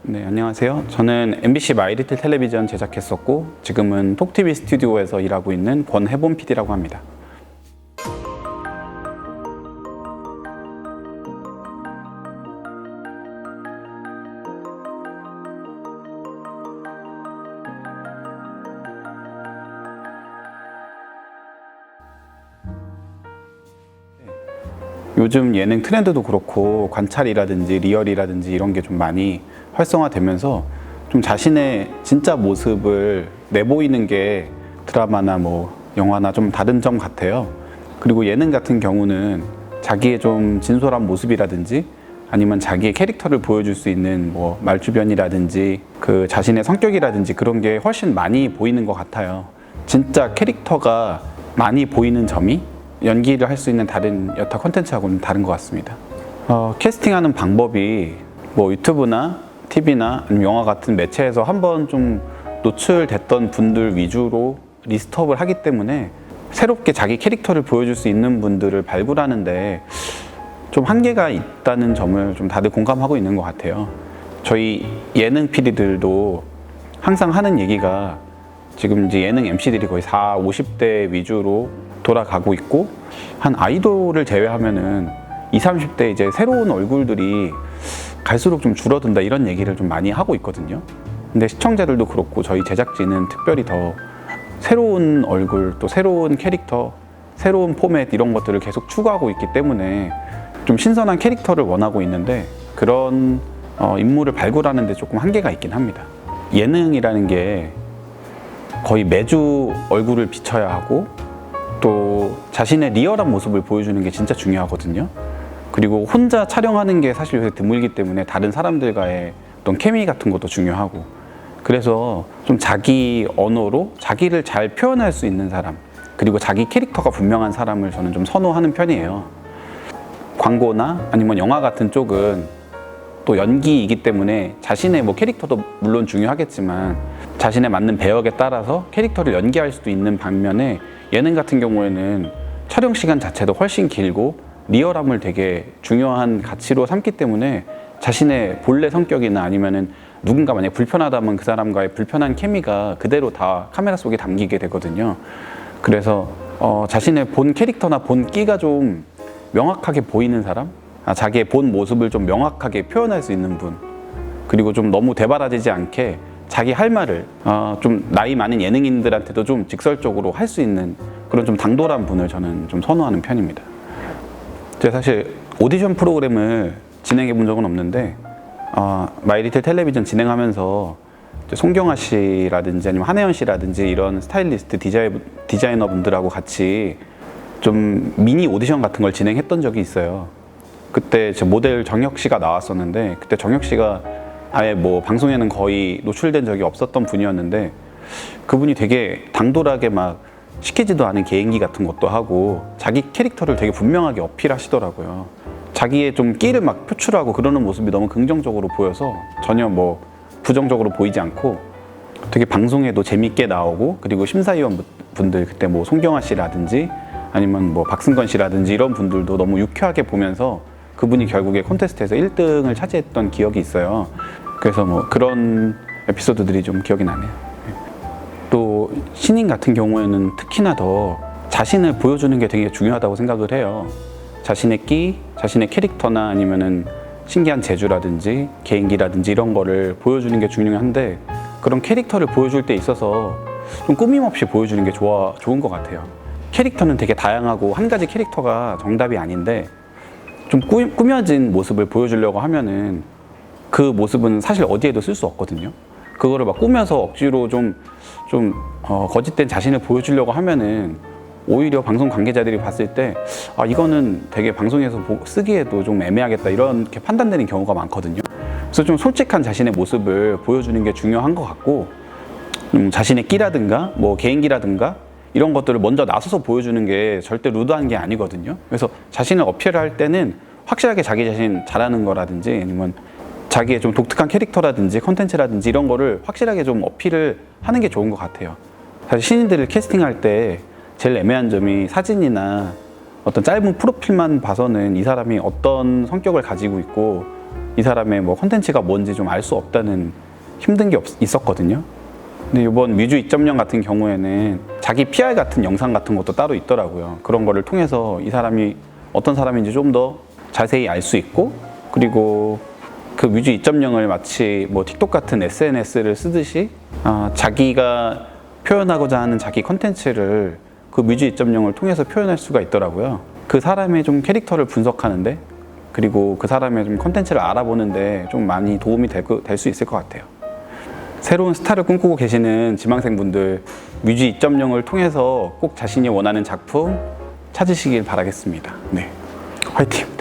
네, 안녕하세요. 저는 MBC 마이리틀 텔레비전 제작했었고 지금은 톡TV 스튜디오에서 일하고 있는 권혜본 PD라고 합니다. 요즘 예능 트렌드도 그렇고 관찰이라든지 리얼이라든지 이런 게 좀 많이 활성화되면서 좀 자신의 진짜 모습을 내보이는 게 드라마나 뭐 영화나 좀 다른 점 같아요. 그리고 예능 같은 경우는 자기의 좀 진솔한 모습이라든지 아니면 자기의 캐릭터를 보여줄 수 있는 뭐 말주변이라든지 그 자신의 성격이라든지 그런 게 훨씬 많이 보이는 것 같아요. 진짜 캐릭터가 많이 보이는 점이 연기를 할 수 있는 다른 여타 콘텐츠하고는 다른 것 같습니다. 캐스팅하는 방법이 뭐 유튜브나 TV나 아니면 영화 같은 매체에서 한번 좀 노출됐던 분들 위주로 리스트업을 하기 때문에 새롭게 자기 캐릭터를 보여줄 수 있는 분들을 발굴하는데 좀 한계가 있다는 점을 좀 다들 공감하고 있는 것 같아요. 저희 예능 PD들도 항상 하는 얘기가 지금 이제 예능 MC들이 거의 40, 50대 위주로 돌아가고 있고 한 아이돌을 제외하면은 20, 30대 이제 새로운 얼굴들이 갈수록 좀 줄어든다 이런 얘기를 좀 많이 하고 있거든요. 근데 시청자들도 그렇고 저희 제작진은 특별히 더 새로운 얼굴 또 새로운 캐릭터 새로운 포맷 이런 것들을 계속 추구하고 있기 때문에 좀 신선한 캐릭터를 원하고 있는데 그런 인물을 발굴하는 데 조금 한계가 있긴 합니다. 예능이라는 게 거의 매주 얼굴을 비춰야 하고 또 자신의 리얼한 모습을 보여주는 게 진짜 중요하거든요. 그리고 혼자 촬영하는 게 사실 요새 드물기 때문에 다른 사람들과의 어떤 케미 같은 것도 중요하고 그래서 좀 자기 언어로 자기를 잘 표현할 수 있는 사람 그리고 자기 캐릭터가 분명한 사람을 저는 좀 선호하는 편이에요. 광고나 아니면 영화 같은 쪽은 또 연기이기 때문에 자신의 뭐 캐릭터도 물론 중요하겠지만 자신에 맞는 배역에 따라서 캐릭터를 연기할 수도 있는 반면에 예능 같은 경우에는 촬영 시간 자체도 훨씬 길고 리얼함을 되게 중요한 가치로 삼기 때문에 자신의 본래 성격이나 아니면은 누군가 만약에 불편하다면 그 사람과의 불편한 케미가 그대로 다 카메라 속에 담기게 되거든요. 그래서 자신의 본 캐릭터나 본 끼가 좀 명확하게 보이는 사람? 자기의 본 모습을 좀 명확하게 표현할 수 있는 분 그리고 좀 너무 대바라지지 않게 자기 할 말을 좀 나이 많은 예능인들한테도 좀 직설적으로 할 수 있는 그런 좀 당돌한 분을 저는 좀 선호하는 편입니다. 제가 사실 오디션 프로그램을 진행해 본 적은 없는데 마이리틀 텔레비전 진행하면서 송경아 씨라든지 아니면 한혜연 씨라든지 이런 스타일리스트 디자이너 분들하고 같이 좀 미니 오디션 같은 걸 진행했던 적이 있어요. 그때 제 모델 정혁 씨가 나왔었는데 그때 정혁 씨가 아예 뭐 방송에는 거의 노출된 적이 없었던 분이었는데 그분이 되게 당돌하게 막 시키지도 않은 개인기 같은 것도 하고 자기 캐릭터를 되게 분명하게 어필하시더라고요. 자기의 좀 끼를 막 표출하고 그러는 모습이 너무 긍정적으로 보여서 전혀 뭐 부정적으로 보이지 않고 되게 방송에도 재밌게 나오고 그리고 심사위원 분들 그때 뭐 송경아 씨라든지 아니면 뭐 박승건 씨라든지 이런 분들도 너무 유쾌하게 보면서 그분이 결국에 콘테스트에서 1등을 차지했던 기억이 있어요. 그래서 뭐 그런 에피소드들이 좀 기억이 나네요. 또 신인 같은 경우에는 특히나 더 자신을 보여주는 게 되게 중요하다고 생각을 해요. 자신의 끼, 자신의 캐릭터나 아니면은 신기한 재주라든지 개인기라든지 이런 거를 보여주는 게 중요한데 그런 캐릭터를 보여줄 때 있어서 좀 꾸밈없이 보여주는 게 좋은 것 같아요. 캐릭터는 되게 다양하고 한 가지 캐릭터가 정답이 아닌데 좀 꾸며진 모습을 보여주려고 하면은 그 모습은 사실 어디에도 쓸 수 없거든요. 그거를 막 꾸며서 억지로 거짓된 자신을 보여주려고 하면은 오히려 방송 관계자들이 봤을 때 이거는 되게 방송에서 쓰기에도 좀 애매하겠다 이렇게 판단되는 경우가 많거든요. 그래서 좀 솔직한 자신의 모습을 보여주는 게 중요한 것 같고 자신의 끼라든가 뭐 개인기라든가 이런 것들을 먼저 나서서 보여주는 게 절대 루드한 게 아니거든요. 그래서 자신을 어필할 때는 확실하게 자기 자신 잘하는 거라든지 아니면 자기의 좀 독특한 캐릭터라든지 컨텐츠라든지 이런 거를 확실하게 좀 어필을 하는 게 좋은 것 같아요. 사실 신인들을 캐스팅할 때 제일 애매한 점이 사진이나 어떤 짧은 프로필만 봐서는 이 사람이 어떤 성격을 가지고 있고 이 사람의 뭐 컨텐츠가 뭔지 좀 알 수 없다는 힘든 게 있었거든요. 근데 이번 뮤즈 2.0 같은 경우에는 자기 PR 같은 영상 같은 것도 따로 있더라고요. 그런 거를 통해서 이 사람이 어떤 사람인지 좀 더 자세히 알 수 있고, 그리고 그 뮤즈 2.0을 마치 뭐 틱톡 같은 SNS를 쓰듯이 자기가 표현하고자 하는 자기 컨텐츠를 그 뮤즈 2.0을 통해서 표현할 수가 있더라고요. 그 사람의 좀 캐릭터를 분석하는데, 그리고 그 사람의 좀 컨텐츠를 알아보는데 좀 많이 도움이 될 수 있을 것 같아요. 새로운 스타를 꿈꾸고 계시는 지망생분들, 뮤즈 2.0을 통해서 꼭 자신이 원하는 작품 찾으시길 바라겠습니다. 네, 화이팅!